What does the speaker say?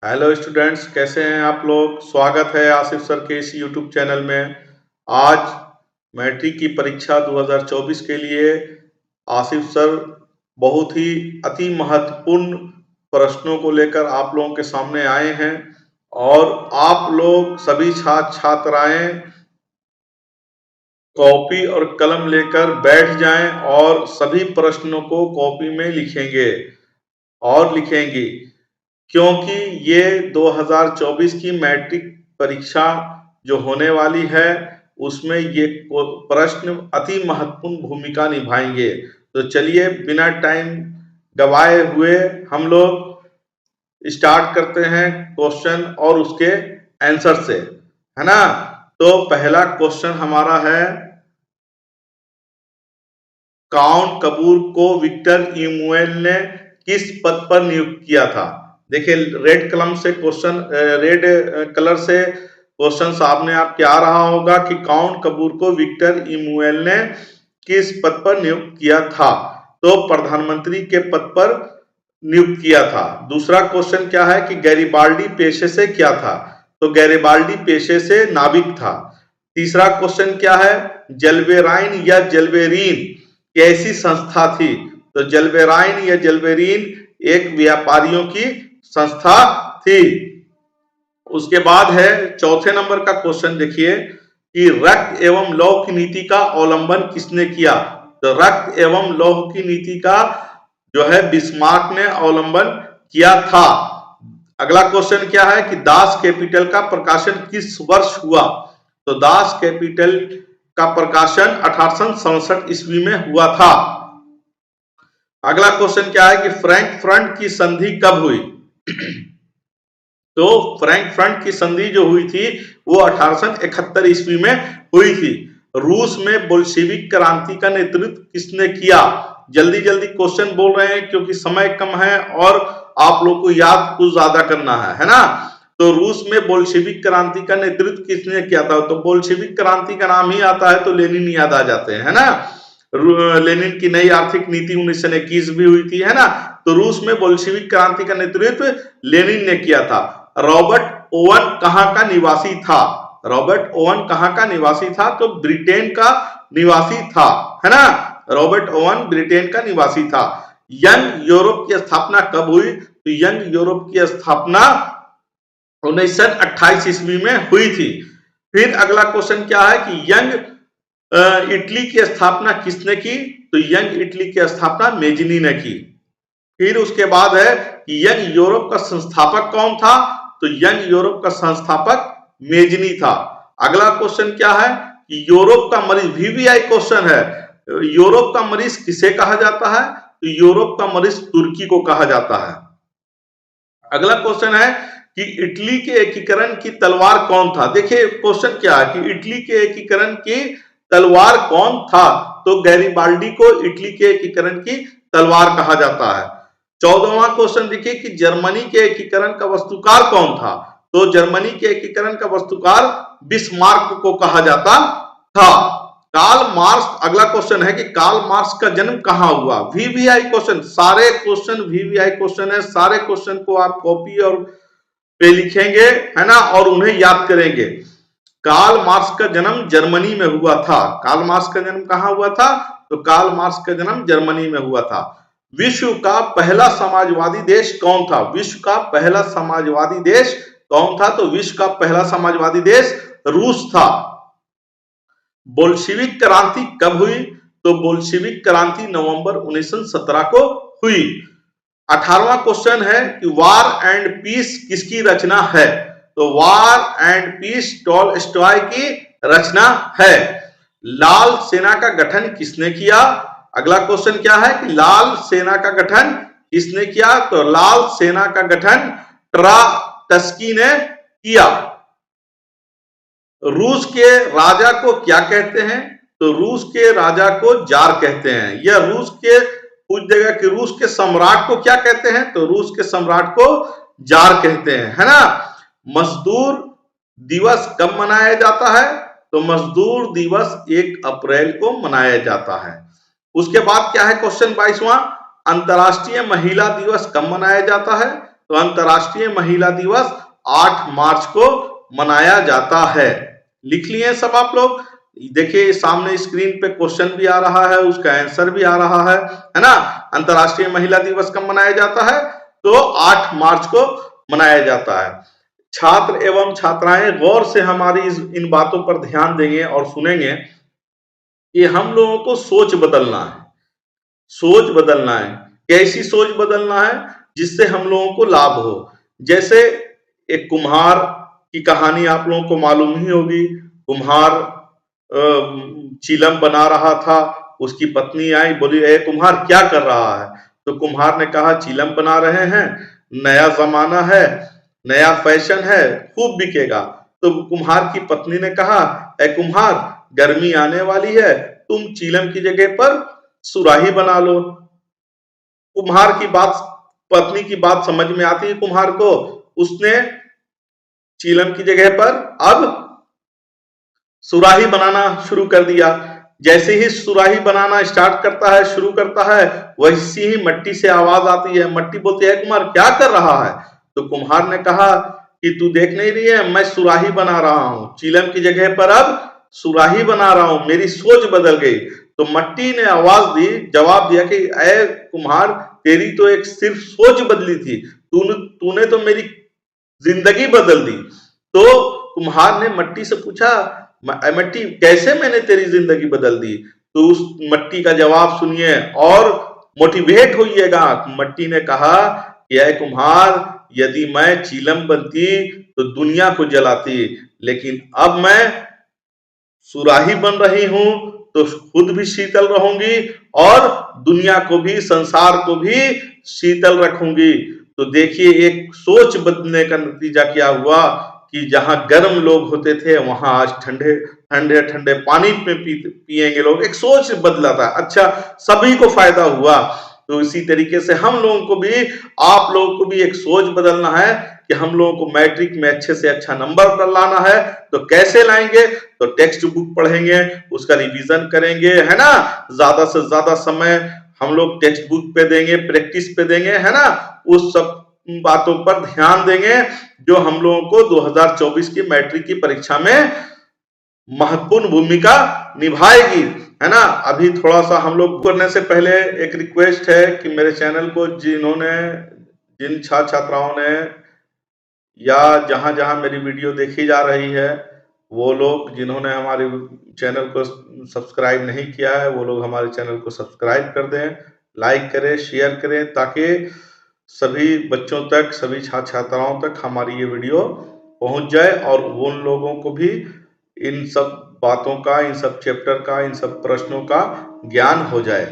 Hello students, कैसे हैं आप लोग। स्वागत है आसिफ सर के इस यूट्यूब चैनल में। आज मैट्रिक की परीक्षा 2024 के लिए आसिफ सर बहुत ही अति महत्वपूर्ण प्रश्नों को लेकर आप लोगों के सामने आए हैं और आप लोग सभी छात्र छात्राएं कॉपी और कलम लेकर बैठ जाएं और सभी प्रश्नों को कॉपी में लिखेंगे और लिखेंगी, क्योंकि ये 2024 की मैट्रिक परीक्षा जो होने वाली है उसमें ये प्रश्न अति महत्वपूर्ण भूमिका निभाएंगे। तो चलिए बिना टाइम गवाए हुए हम लोग स्टार्ट करते हैं क्वेश्चन और उसके आंसर से, है ना। तो पहला क्वेश्चन हमारा है, काउंट कपूर को विक्टर इमैनुअल ने किस पद पर नियुक्त किया था। देखिए रेड कलम से क्वेश्चन, रेड कलर से क्वेश्चन सामने आपके आ रहा होगा कि काउंट कपूर को विक्टर इमैनुअल ने किस पद पर नियुक्त किया था। तो प्रधानमंत्री के पद पर नियुक्त किया था। दूसरा क्वेश्चन क्या है कि गैरिबाल्डी पेशे से क्या था। तो गैरिबाल्डी पेशे से नाविक था। तीसरा क्वेश्चन क्या है, जलवेराइन या जलवेरीन कैसी संस्था थी। तो जलवेराइन या जलवेरीन एक व्यापारियों की संस्था थी। उसके बाद है चौथे नंबर का क्वेश्चन, देखिए कि रक्त एवं लौह की नीति का अवलंबन किसने किया। तो रक्त एवं लौह की नीति का जो है बिस्मार्क ने अवलंबन किया था। अगला क्वेश्चन क्या है कि दास कैपिटल का प्रकाशन किस वर्ष हुआ। तो दास कैपिटल का प्रकाशन 1867 ईस्वी में हुआ था। अगला क्वेश्चन क्या है कि फ्रैंकफर्ट की संधि कब हुई। तो फ्रैंकफर्ट की संधि जो हुई थी वो 1871 ईस्वी में हुई थी। रूस में बोल्शेविक क्रांति का नेतृत्व किसने किया। जल्दी जल्दी क्वेश्चन बोल रहे हैं क्योंकि समय कम है और आप लोग को याद कुछ ज्यादा करना है ना। तो रूस में बोल्शेविक क्रांति का नेतृत्व किसने किया था। तो बोल्शेविक क्रांति का नाम ही आता है तो लेनिन याद आ जाते हैं, है ना। लेनिन की नई आर्थिक नीति 1921 भी हुई थी, है ना। तो रूस में बोल्शेविक क्रांति का नेतृत्व लेनिन ने किया था। रॉबर्ट ओवन कहां का निवासी था। रॉबर्ट ओवन कहां का निवासी था। तो ब्रिटेन का निवासी था, है ना। रॉबर्ट ओवन ब्रिटेन का निवासी था। यंग यूरोप की स्थापना कब हुई। तो यंग यूरोप की स्थापना 1928 ईस्वी में हुई थी। फिर अगला क्वेश्चन क्या है कि यंग इटली की स्थापना किसने की। तो यंग इटली की स्थापना मेजनी ने की। फिर उसके बाद है कि यंग यूरोप का संस्थापक कौन था। तो यंग यूरोप का संस्थापक मेजनी था। अगला क्वेश्चन क्या है कि यूरोप का मरीज, वीवीआई क्वेश्चन है, यूरोप का मरीज किसे कहा जाता है। तो यूरोप का मरीज तुर्की को कहा जाता है। अगला क्वेश्चन है कि इटली के एकीकरण की तलवार कौन था। देखिए क्वेश्चन क्या है कि इटली के एकीकरण की तलवार कौन था। तो गैरिबाल्डी को इटली के एकीकरण की तलवार कहा जाता है। 14वां क्वेश्चन देखिए कि जर्मनी के एकीकरण का वस्तुकार कौन था। तो जर्मनी के एकीकरण का वस्तुकार बिस्मार्क को कहा जाता था। कार्ल मार्क्स, अगला क्वेश्चन है कि कार्ल मार्क्स का जन्म कहां हुआ। वीवीआई क्वेश्चन, सारे क्वेश्चन वीवीआई क्वेश्चन है। सारे क्वेश्चन को आप कॉपी और पे लिखेंगे, है ना, और उन्हें याद करेंगे। कार्ल मार्क्स का जन्म जर्मनी में हुआ था। कार्ल मार्क्स का जन्म कहां हुआ था। तो कार्ल मार्क्स का जन्म जर्मनी में हुआ था। विश्व का पहला समाजवादी देश कौन था। विश्व का पहला समाजवादी देश कौन था। तो विश्व का पहला समाजवादी देश रूस था। बोल्शेविक क्रांति कब हुई। तो बोल्शेविक क्रांति नवंबर 1917 को हुई। 18वां क्वेश्चन है कि वार एंड पीस किसकी रचना है। तो वार एंड पीस टॉलस्टॉय की रचना है। लाल सेना का गठन किसने किया। अगला क्वेश्चन क्या है कि लाल सेना का गठन किसने किया। तो लाल सेना का गठन ट्राटस्की ने किया। रूस के राजा को क्या कहते हैं। तो रूस के राजा को जार कहते हैं। यह रूस के पूछ देगा कि रूस के सम्राट को क्या कहते हैं। तो रूस के सम्राट को जार कहते हैं, है ना। मजदूर दिवस कब मनाया जाता है। तो मजदूर दिवस 1 अप्रैल को मनाया जाता है। उसके बाद क्या है क्वेश्चन 22वां, अंतरराष्ट्रीय महिला दिवस कब मनाया जाता है। तो अंतर्राष्ट्रीय महिला दिवस 8 मार्च को मनाया जाता है। लिख लिए सब आप लोग। देखिए सामने स्क्रीन पे क्वेश्चन भी आ रहा है, उसका आंसर भी आ रहा है ना। अंतर्राष्ट्रीय महिला दिवस कब मनाया जाता है? तो 8 मार्च को मनाया जाता है। छात्र एवं छात्राएं गौर से हमारी इन बातों पर ध्यान देंगे और सुनेंगे कि हम लोगों को सोच बदलना है। सोच बदलना है। कैसी सोच बदलना है? जिससे हम लोगों को लाभ हो। जैसे एक कुम्हार की कहानी आप लोगों को मालूम ही होगी। कुम्हार चिलम बना रहा था, उसकी पत्नी आई, बोली ए कुम्हार क्या कर रहा है? तो कुम्हार ने कहा चिलम बना रहे हैं, नया जमाना है, नया फैशन है, खूब बिकेगा। तो कुम्हार की पत्नी ने कहा ए कुम्हार, गर्मी आने वाली है, तुम चिलम की जगह पर सुराही बना लो। कुम्हार की बात, पत्नी की बात समझ में आती है कुम्हार को। उसने चिलम की जगह पर अब सुराही बनाना शुरू कर दिया। जैसे ही सुराही बनाना स्टार्ट करता है, शुरू करता है, वैसी ही मट्टी से आवाज आती है। मट्टी बोलती है कुम्हार क्या कर रहा है? तो कुम्हार ने कहा कि तू देख नहीं रही है, मैं सुराही बना रहा हूं, चिलम की जगह पर अब सुराही बना रहा हूं, मेरी सोच बदल गई। तो मट्टी ने आवाज दी, जवाब दिया कि ऐ कुम्हार, तेरी तो एक सिर्फ सोच बदली थी, तूने तो मेरी जिंदगी बदल दी। तो कुम्हार ने मट्टी से पूछा मट्टी कैसे मैंने तेरी जिंदगी बदल दी? तो उस मट्टी का जवाब सुनिए और मोटिवेट होइएगा। मट्टी ने कहा कि ऐ कुम्हार, यदि मैं चिलम बनती तो दुनिया को जलाती, लेकिन अब मैं सुराही बन रही हूं तो खुद भी शीतल रहूंगी और दुनिया को भी, संसार को भी शीतल रखूंगी। तो देखिए एक सोच बदलने का नतीजा क्या हुआ कि जहां गर्म लोग होते थे वहां आज ठंडे ठंडे ठंडे पानी में पिएंगे लोग। एक सोच बदला था। अच्छा, सभी को फायदा हुआ। तो इसी तरीके से हम लोगों को भी, आप लोगों को भी एक सोच बदलना है कि हम लोगों को मैट्रिक में अच्छे से अच्छा नंबर लाना है। तो कैसे लाएंगे? तो टेक्स्ट बुक पढ़ेंगे, उसका रिवीजन करेंगे, है ना। ज्यादा से ज्यादा समय हम लोग टेक्स्ट बुक पे देंगे, प्रैक्टिस पे देंगे, है ना। उस सब बातों पर ध्यान देंगे जो हम लोगों को 2024 की मैट्रिक की परीक्षा में महत्वपूर्ण भूमिका निभाएगी, है ना। अभी थोड़ा सा हम लोग करने से पहले एक रिक्वेस्ट है कि मेरे चैनल को जिन छात्र छात्राओं ने या जहां जहां मेरी वीडियो देखी जा रही है, वो लोग जिन्होंने हमारे चैनल को सब्सक्राइब नहीं किया है, वो लोग हमारे चैनल को सब्सक्राइब कर दें, लाइक करें, शेयर करें, ताकि सभी बच्चों तक, सभी छात्र छात्राओं तक हमारी ये वीडियो पहुंच जाए और उन लोगों को भी इन सब बातों का, इन सब चैप्टर का, इन सब प्रश्नों का ज्ञान हो जाए।